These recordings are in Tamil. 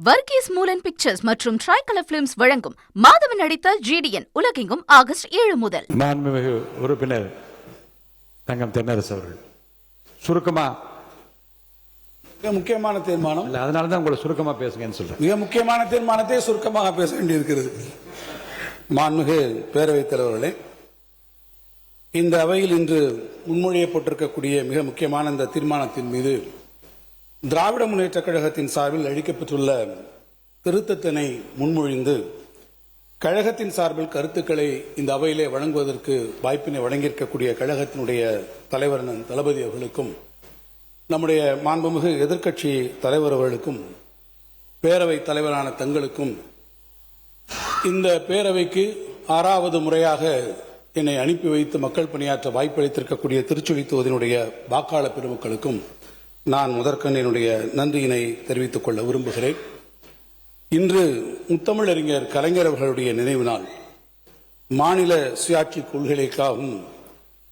வர்கீஸ் மூலன் பிக்சர்ஸ் மற்றும் ட்ரைகலர் பிலிம்ஸ் வழங்கும் மாதவன் நடித்த ஜிடிஎன் உலகெங்கும் ஆகஸ்ட் 7 முதல். மாண்புமிகு உறுப்பினர் தங்கம் தென்னரசு அவர்கள் சுருக்கமா மிக முக்கியமான தீர்மானம், அதனாலதான் உங்களை சுருக்கமா பேசுங்கன்னு சொல்றேன். மிக முக்கியமான தீர்மானத்தை சுருக்கமாக பேச வேண்டியிருக்கிறது. மாண்புமிகு பேரவைத் தலைவர்களே, இந்த அவையில் இன்று முன்மொழியப்பட்டிருக்கக்கூடிய மிக முக்கியமான இந்த தீர்மானத்தின் மீது திராவிட முன்னேற்றக் கழகத்தின் சார்பில் அளிக்கப்பட்டுள்ள திருத்தத்தினை முன்மொழிந்து கழகத்தின் சார்பில் கருத்துக்களை இந்த அவையிலே வழங்குவதற்கு வாய்ப்பினை வழங்கியிருக்கக்கூடிய கழகத்தினுடைய தலைவர் தளபதி அவர்களுக்கும் நம்முடைய மாண்புமிகு எதிர்க்கட்சி தலைவர் அவர்களுக்கும் பேரவைத் தலைவரான தங்களுக்கும் இந்த பேரவைக்கு 6வது முறையாக என்னை அனுப்பி வைத்து மக்கள் பணியாற்ற வாய்ப்பளித்திருக்கக்கூடிய திருச்சுழி தொகுதியினுடைய வாக்காளர் பெருமக்களுக்கும் நான் முதற்கண் என்னுடைய நன்றியினை தெரிவித்துக் கொள்ள விரும்புகிறேன். இன்று முத்தமிழறிஞர் கலைஞர் அவர்களுடைய நினைவு நாள். மாநில சுயாட்சி கொள்கைகளுக்காகவும்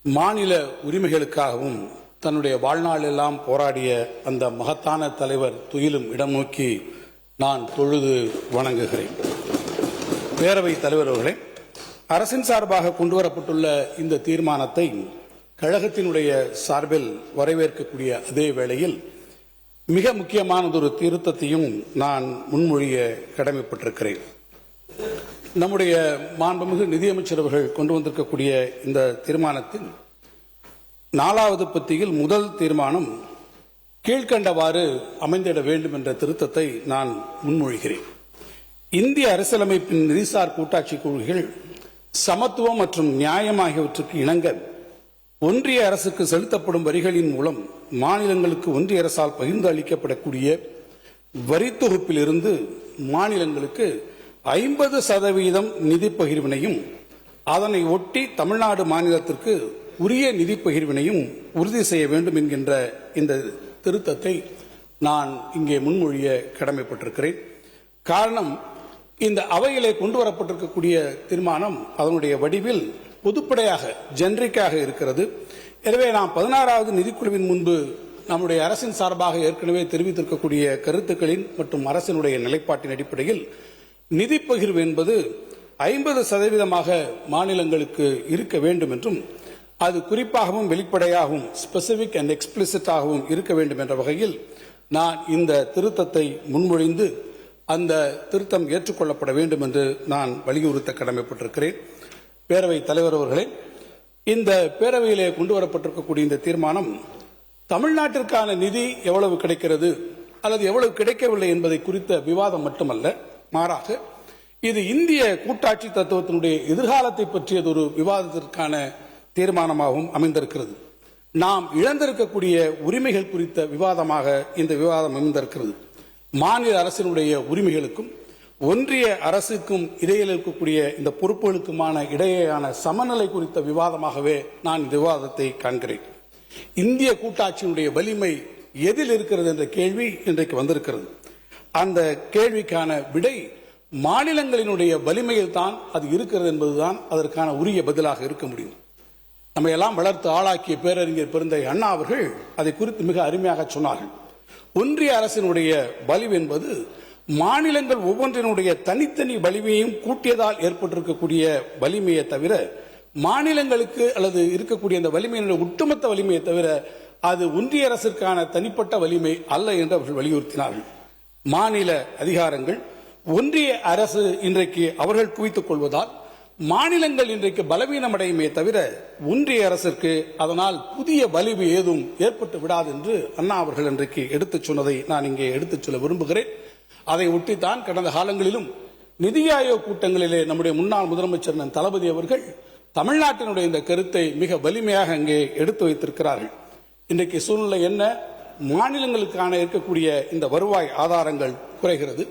மாநில உரிமைகளுக்காகவும் தன்னுடைய வாழ்நாளெல்லாம் போராடிய அந்த மகத்தான தலைவர் துயிலும் இடம் நோக்கி நான் தொழுது வணங்குகிறேன். பேரவைத் தலைவர் அவர்களே, அரசின் சார்பாக கொண்டுவரப்பட்டுள்ள இந்த தீர்மானத்தை கழகத்தினுடைய சார்பில் வரவேற்கக்கூடிய அதே வேளையில் மிக முக்கியமானதொரு திருத்தத்தையும் நான் முன்மொழிய கடமைப்பட்டிருக்கிறேன். நம்முடைய மாண்புமிகு நிதியமைச்சர் அவர்கள் கொண்டு வந்திருக்கக்கூடிய இந்த தீர்மானத்தின் 4வது பத்தியில் முதல் தீர்மானம் கீழ்கண்டவாறு அமைந்திட வேண்டும் என்ற திருத்தத்தை நான் முன்மொழிகிறேன். இந்திய அரசியலமைப்பின் நிதிசார் கூட்டாட்சி கொள்கைகள் சமத்துவம் மற்றும் நியாயம் ஆகியவற்றுக்கு இணங்க ஒன்றிய அரசுக்கு செலுத்தப்படும் வரிகளின் மூலம் மாநிலங்களுக்கு ஒன்றிய அரசால் பகிர்ந்து அளிக்கப்படக்கூடிய வரி தொகுப்பிலிருந்து மாநிலங்களுக்கு 50% நிதி பகிர்வினையும் அதனை ஒட்டி தமிழ்நாடு மாநிலத்திற்கு உரிய நிதி பகிர்வினையும் உறுதி செய்ய வேண்டும் என்கின்ற இந்த திருத்தத்தை நான் இங்கே முன்மொழிய கடமைப்பட்டிருக்கிறேன். காரணம், இந்த அவையிலே கொண்டு வரப்பட்டிருக்கக்கூடிய தீர்மானம் அதனுடைய வடிவில் பொதுப்படையாக ஜெனரிக்காக இருக்கிறது. எனவே நாம் 16வது நிதிக்குழுவின் முன்பு நம்முடைய அரசின் சார்பாக ஏற்கனவே தெரிவித்திருக்கக்கூடிய கருத்துக்களின் மற்றும் அரசினுடைய நிலைப்பாட்டின் அடிப்படையில் நிதி பகிர்வு என்பது 50% மாநிலங்களுக்கு இருக்க வேண்டும் என்றும் அது குறிப்பாகவும் வெளிப்படையாகவும் ஸ்பெசிபிக் அண்ட் எக்ஸ்பிளிசிட்டாகவும் இருக்க வேண்டும் என்ற வகையில் நான் இந்த திருத்தத்தை முன்மொழிந்து அந்த திருத்தம் ஏற்றுக்கொள்ளப்பட வேண்டும் என்று நான் வலியுறுத்த கடமைப்பட்டிருக்கிறேன். பேரவைத் தலைவர் அவர்களே, இந்த பேரவையிலே கொண்டு வரப்பட்டிருக்கக்கூடிய இந்த தீர்மானம் தமிழ்நாட்டிற்கான நிதி எவ்வளவு கிடைக்கிறது அல்லது எவ்வளவு கிடைக்கவில்லை என்பதை குறித்த விவாதம் மட்டுமல்ல, மாறாக இது இந்திய கூட்டாட்சி தத்துவத்தினுடைய எதிர்காலத்தை பற்றியது ஒரு விவாதத்திற்கான தீர்மானமாகவும் அமைந்திருக்கிறது. நாம் இழந்திருக்கக்கூடிய உரிமைகள் குறித்த விவாதமாக இந்த விவாதம் அமைந்திருக்கிறது. மாநில அரசினுடைய உரிமைகளுக்கும் ஒன்றிய அரசுக்கும் இடையில் இருக்கக்கூடிய இந்த பொறுப்புகளுக்குமான இடையேயான சமநிலை குறித்த விவாதமாகவே நான் இந்த விவாதத்தை காண்கிறேன். இந்திய கூட்டாட்சியினுடைய வலிமை எதில் இருக்கிறது என்ற கேள்வி இன்றைக்கு வந்திருக்கிறது. அந்த கேள்விக்கான விடை மாநிலங்களினுடைய வலிமையில் தான் அது இருக்கிறது என்பதுதான் அதற்கான உரிய பதிலாக இருக்க முடியும். நம்ம எல்லாம் வளர்த்து ஆளாக்கிய பேரறிஞர் பெருந்தை அண்ணா அவர்கள் அதை குறித்து மிக அருமையாக சொன்னார்கள். ஒன்றிய அரசினுடைய வலிவு என்பது மாநிலங்கள் ஒவ்வொன்றினுடைய தனித்தனி வலிமையையும் கூட்டியதால் ஏற்பட்டிருக்கக்கூடிய வலிமையை தவிர மாநிலங்களுக்கு அல்லது இருக்கக்கூடிய அந்த வலிமையினுடைய ஒட்டுமொத்த வலிமையை தவிர அது ஒன்றிய அரசிற்கான தனிப்பட்ட வலிமை அல்ல என்று அவர்கள் வலியுறுத்தினார்கள். மாநில அதிகாரங்கள் ஒன்றிய அரசு இன்றைக்கு அவர்கள் குவித்துக் கொள்வதால் மாநிலங்கள் இன்றைக்கு பலவீனமடையுமே தவிர ஒன்றிய அரசிற்கு அதனால் புதிய வலிவு ஏதும் ஏற்பட்டு விடாது என்று அண்ணா அவர்கள் இன்றைக்கு எடுத்துச் சொன்னதை நான் இங்கே எடுத்துச் சொல்ல விரும்புகிறேன். அதை ஒட்டித்தான் கடந்த காலங்களிலும் நிதி ஆயோக் கூட்டங்களிலே நம்முடைய முன்னாள் முதலமைச்சர் தளபதி அவர்கள் தமிழ்நாட்டினுடைய இந்த கருத்தை மிக வலிமையாக அங்கே எடுத்து வைத்திருக்கிறார்கள். இன்றைக்கு சூழ்நிலை என்ன? மாநிலங்களுக்கான இருக்கக்கூடிய இந்த வருவாய் ஆதாரங்கள் குறைகிறது.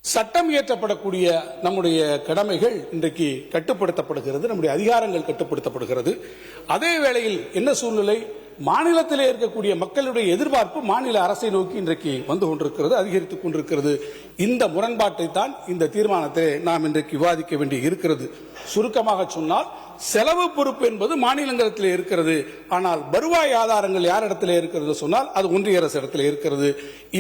சட்டம் இயற்றப்படக்கூடிய நம்முடைய கடமைகள் இன்றைக்கு கட்டுப்படுத்தப்படுகிறது, நம்முடைய அதிகாரங்கள் கட்டுப்படுத்தப்படுகிறது. அதே வேளையில் என்ன சூழ்நிலை? மாநிலத்திலே இருக்கக்கூடிய மக்களுடைய எதிர்பார்ப்பு மாநில அரசை நோக்கி இன்றைக்கு வந்து கொண்டிருக்கிறது, அதிகரித்துக் கொண்டிருக்கிறது. இந்த முரண்பாட்டை தான் இந்த தீர்மானத்தை நாம் இன்றைக்கு விவாதிக்க வேண்டி இருக்கிறது. சுருக்கமாக சொன்னால் செலவு பொறுப்பு என்பது மாநிலங்களிடத்திலே இருக்கிறது, ஆனால் வருவாய் ஆதாரங்கள் யாரிடத்திலே இருக்கிறது சொன்னால் அது ஒன்றிய அரசு இடத்திலே இருக்கிறது.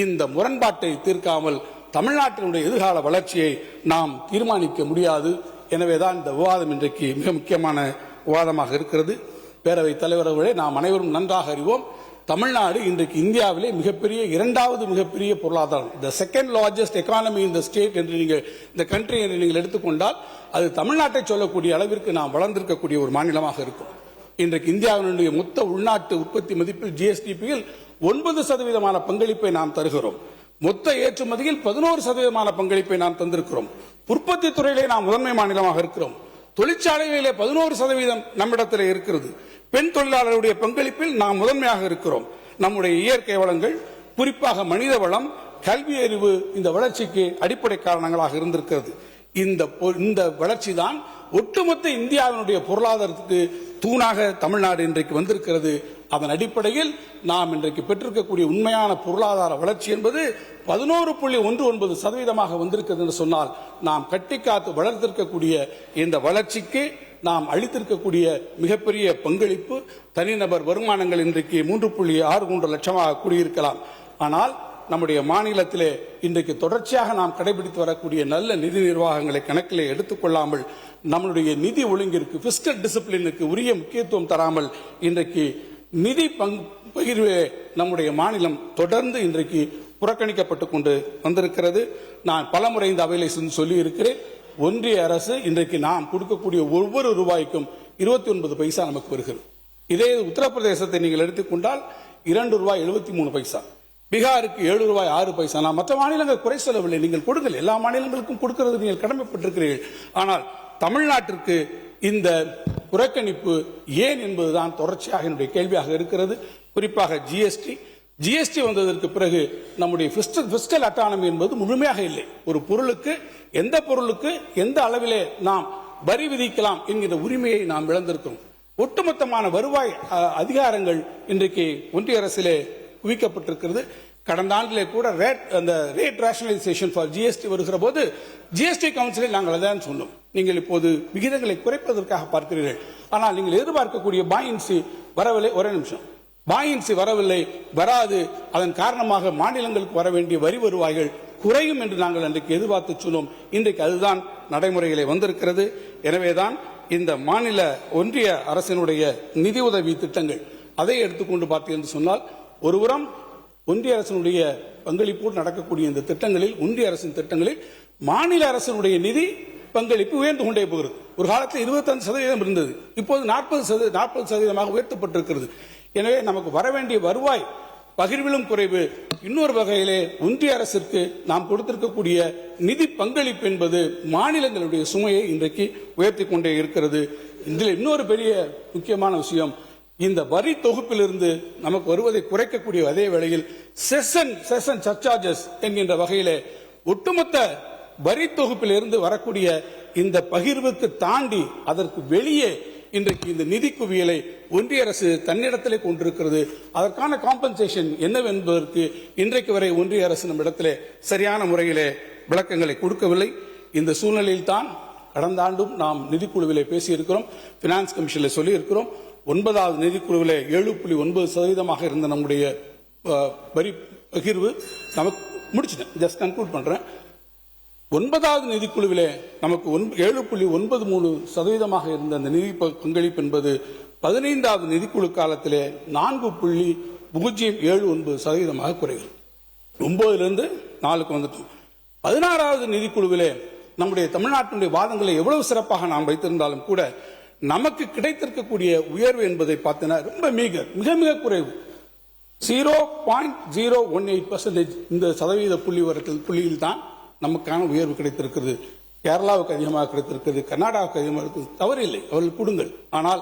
இந்த முரண்பாட்டை தீர்க்காமல் தமிழ்நாட்டினுடைய எதிர்கால வளர்ச்சியை நாம் தீர்மானிக்க முடியாது. எனவேதான் இந்த விவாதம் இன்றைக்கு மிக முக்கியமான விவாதமாக இருக்கிறது. பேரவைத் தலைவர் அவர்களே, நாம் அனைவரும் நன்றாக அறிவோம், தமிழ்நாடு இன்றைக்கு இந்தியாவிலே இரண்டாவது மிகப்பெரிய பொருளாதாரம், the second largest economy in the state என்று நீங்கள் இந்த கண்ட்ரி என்று நீங்கள் எடுத்துக்கொண்டால் அது தமிழ்நாட்டை சொல்லக்கூடிய அளவிற்கு நாம் வளர்ந்திருக்கக்கூடிய ஒரு மாநிலமாக இருக்கும். இன்றைக்கு இந்தியாவினுடைய மொத்த உள்நாட்டு உற்பத்தி மதிப்பில் ஜிஎஸ்டிபியில் 9% பங்களிப்பை நாம் தருகிறோம். மொத்த ஏற்றுமதியில் 11% பங்களிப்பை நாம் தந்திருக்கிறோம். உற்பத்தி துறையிலே நாம் முதன்மை மாநிலமாக இருக்கிறோம். தொழிற்சாலைகளிலே 11% நம்மிடத்தில் இருக்கிறது. பெண் தொழிலாளருடைய பங்களிப்பில் நாம் முதன்மையாக இருக்கிறோம். நம்முடைய இயற்கை வளங்கள், குறிப்பாக மனித வளம், கல்வி அறிவு இந்த வளர்ச்சிக்கு அடிப்படை காரணங்களாக இருந்திருக்கிறது. இந்த வளர்ச்சி தான் ஒட்டுமொத்த இந்தியாவினுடைய பொருளாதாரத்துக்கு தூணாக தமிழ்நாடு இன்றைக்கு வந்திருக்கிறது. அதன் அடிப்படையில் நாம் இன்றைக்கு பெற்றிருக்கக்கூடிய உண்மையான பொருளாதார வளர்ச்சி என்பது 11.19% வந்திருக்கிறது என்று சொன்னால், நாம் கட்டிக்காத்து வளர்த்திருக்கக்கூடிய இந்த வளர்ச்சிக்கு நாம் அளித்திருக்கக்கூடிய மிகப்பெரிய பங்களிப்பு தனிநபர் வருமானங்கள் இன்றைக்கு 3.63 லட்சமாக கூடியிருக்கலாம். ஆனால் நம்முடைய மாநிலத்திலே இன்றைக்கு தொடர்ச்சியாக நாம் கடைபிடித்து வரக்கூடிய நல்ல நிதி நிர்வாகங்களை கணக்கிலே எடுத்துக்கொள்ளாமல், நம்முடைய நிதி ஒழுங்கிற்கு, பிஸ்கல் டிசிப்ளினுக்கு உரிய முக்கியத்துவம் தராமல் இன்றைக்கு நிதி பகிர்வே நம்முடைய மாநிலம் தொடர்ந்து இன்றைக்கு புறக்கணிக்கப்பட்டுக் கொண்டு வந்திருக்கிறது. நான் பலமுறை இந்த அவையிலே சொல்லி இருக்கிறேன், ஒன்றிய அரசு இன்றைக்கு நாம் கொடுக்கக்கூடிய ஒவ்வொரு ரூபாய்க்கும் 29 பைசா நமக்கு வருகிறது. இதே உத்தரப்பிரதேசத்தை நீங்கள் எடுத்துக்கொண்டால் ₹2.73, பீகாருக்கு ₹7.06. நான் மற்ற மாநிலங்கள் குறை சொல்லவில்லை, நீங்கள் கொடுங்கள், எல்லா மாநிலங்களுக்கும் கொடுக்கிறது நீங்கள் கடமைப்பட்டிருக்கிறீர்கள். ஆனால் தமிழ்நாட்டிற்கு இந்த புறக்கணிப்பு ஏன் என்பதுதான் தொடர்ச்சியாக என்னுடைய கேள்வியாக இருக்கிறது. குறிப்பாக ஜிஎஸ்டி வந்ததற்கு பிறகு நம்முடைய பிஸ்கல் அட்டானமி என்பது முழுமையாக இல்லை. ஒரு பொருளுக்கு எந்த அளவிலே நாம் வரி விதிக்கலாம் என்கிற உரிமையை நாம் இழந்திருக்கிறோம். ஒட்டுமொத்தமான வருவாய் அதிகாரங்கள் இன்றைக்கு ஒன்றிய அரசிலே குவிக்கப்பட்டிருக்கிறது. கடந்த ஆண்டிலே கூட ரேட் ரேஷனலைசேஷன் ஃபார் ஜிஎஸ்டி வருகிற போது ஜிஎஸ்டி கவுன்சிலில் நாங்கள் அதான் சொன்னோம், நீங்கள் இப்போது விகிதங்களை குறைப்பதற்காக பார்க்கிறீர்கள், ஆனால் நீங்கள் எதிர்பார்க்கக்கூடிய பாயின்சி வரவில்லை. ஒரே நிமிஷம், பாயின்சி வராது. அதன் காரணமாக மாநிலங்களுக்கு வர வேண்டிய வரி வருவாய்கள் குறையும் என்று நாங்கள் அன்றைக்கு எதிர்பார்த்து சொன்னோம். இன்றைக்கு அதுதான் நடைமுறையிலே வந்திருக்கிறது. எனவேதான் இந்த மாநில ஒன்றிய அரசினுடைய நிதி உதவி திட்டங்கள் அதை எடுத்துக்கொண்டு பார்த்தீர்கள் என்று சொன்னால், ஒருபுறம் ஒன்றிய அரசினுடைய பங்களிப்போடு நடக்கக்கூடிய இந்த திட்டங்களில், ஒன்றிய அரசின் திட்டங்களில் மாநில அரசினுடைய நிதி பங்களிப்பு உயர்ந்து கொண்டே போகிறது. ஒரு காலத்தில் 25% இருந்தது, இப்போது 40% உயர்த்தப்பட்டிருக்கிறது. எனவே நமக்கு வரவேண்டிய வருவாய் பகிர்விலும் குறைவு. இன்னொரு வகையிலே ஒன்றிய அரசிற்கு நாம் கொடுத்திருக்கக்கூடிய நிதி பங்களிப்பு என்பது மாநிலங்களுடைய சுமையை இன்றைக்கு உயர்த்தி கொண்டே இருக்கிறது. இதில் இன்னொரு பெரிய முக்கியமான விஷயம், இந்த வரி தொகுப்பிலிருந்து நமக்கு வருவதை குறைக்கக்கூடிய அதே வேளையில் செஷன் சர்சார்ஜஸ் என்கின்ற வகையிலே ஒட்டுமொத்த வரி தொகுப்பிலிருந்து வரக்கூடிய இந்த பகிர்வுக்கு தாண்டி அதற்கு வெளியே இன்றைக்கு இந்த நிதி குவியலை ஒன்றிய அரசு தன்னிடத்திலே கொண்டிருக்கிறது. அதற்கான காம்பன்சேஷன் என்னவென்பதற்கு இன்றைக்கு வரை ஒன்றிய அரசு நம்மிடத்திலே சரியான முறையிலே விளக்கங்களை கொடுக்கவில்லை. இந்த சூழ்நிலையில் தான் கடந்த ஆண்டும் நாம் நிதிக்குழுவிலே பேசியிருக்கிறோம், பினான்ஸ் கமிஷனில் சொல்லி இருக்கிறோம். 9வது நிதிக்குழுவிலே 7.9% இருந்த நம்முடைய வரி பகிர்வு நமக்கு முடிச்சிட்டேன், ஜஸ்ட் கன்க்ளூட் பண்றேன். 9வது நிதிக்குழுவிலே நமக்கு 7.93% இருந்த அந்த நிதி பங்களிப்பு என்பது 15வது நிதிக்குழு காலத்திலே 4.079% குறைகிறது. 9லிருந்து 4க்கு வந்துட்டோம். 16வது நிதிக்குழுவிலே நம்முடைய தமிழ்நாட்டினுடைய வாதங்களை எவ்வளவு சிறப்பாக நாம் வைத்திருந்தாலும் கூட நமக்கு கிடைத்திருக்கக்கூடிய உயர்வு என்பதை பார்த்தீங்கன்னா ரொம்ப மிக மிக குறைவு. 0.018% இந்த சதவீத புள்ளியில் தான் நமக்கான உயர்வு கிடைத்திருக்கிறது. கேரளாவுக்கு அதிகமாக கிடைத்திருக்கிறது, கர்நாடகாவுக்கு அதிகமாக இருக்கிறது, தவறில்லை, அவர்கள் கொடுங்கள். ஆனால்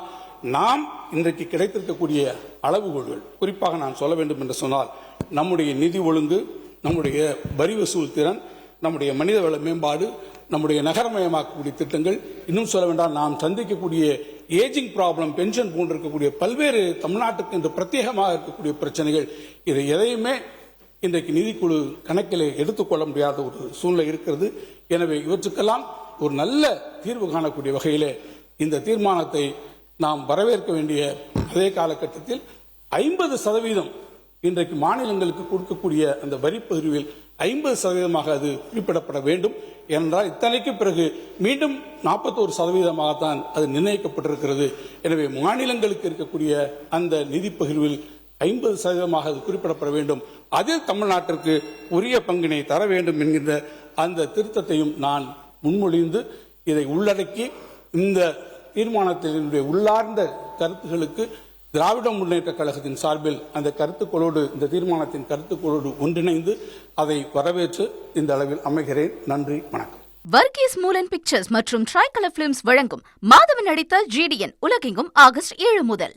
நாம் இன்றைக்கு கிடைத்திருக்கக்கூடிய அளவுகோல்கள், குறிப்பாக நான் சொல்ல வேண்டும் என்று சொன்னால், நம்முடைய நிதி ஒழுங்கு, நம்முடைய வரி வசூல் திறன், நம்முடைய மனிதவள மேம்பாடு, நம்முடைய நகரமயமாக்கக்கூடிய திட்டங்கள், இன்னும் சொல்ல வேண்டாம் நாம் சந்திக்கக்கூடிய ஏஜிங் ப்ராப்ளம், பென்ஷன் போன்று இருக்கக்கூடிய பல்வேறு தமிழ்நாட்டுக்கு என்று பிரத்யேகமாக இருக்கக்கூடிய பிரச்சனைகள், இது எதையுமே இன்றைக்கு நிதிக்குழு கணக்கிலே எடுத்துக்கொள்ள முடியாத ஒரு சூழ்நிலை இருக்கிறது. எனவே இவற்றுக்கெல்லாம் ஒரு நல்ல தீர்வு காணக்கூடிய வகையிலே இந்த தீர்மானத்தை நாம் வரவேற்க வேண்டிய அதே காலகட்டத்தில் 50% இன்றைக்கு மாநிலங்களுக்கு கொடுக்கக்கூடிய அந்த வரி பகிர்வில் 50% அது குறிப்பிடப்பட வேண்டும் என்றால் இத்தனைக்கு பிறகு மீண்டும் 41%தான் அது நிர்ணயிக்கப்பட்டிருக்கிறது. எனவே மாநிலங்களுக்கு இருக்கக்கூடிய அந்த நிதி பகிர்வில் 50% அது குறிப்பிடப்பட வேண்டும். அதில் தமிழ்நாட்டிற்கு உரிய பங்கினை தர வேண்டும் என்கின்ற அந்த திருத்தத்தையும் நான் முன்மொழிந்து இதை உள்ளடக்கி இந்த தீர்மானத்தினுடைய உள்ளார்ந்த கருத்துகளுக்கு திராவிட முன்னேற்ற கழகத்தின் சார்பில் அந்த கருத்துக்களோடு இந்த தீர்மானத்தின் கருத்துக்களோடு ஒன்றிணைந்து அதை வரவேற்று இந்த அளவில் அமைகிறேன். நன்றி, வணக்கம். வர்கீஸ் மூலன் பிக்சர்ஸ் மற்றும் ட்ரைகலர் பிலிம்ஸ் வழங்கும் மாதவன் நடித்த GDN உலகெங்கும் ஆகஸ்ட் 7 முதல்.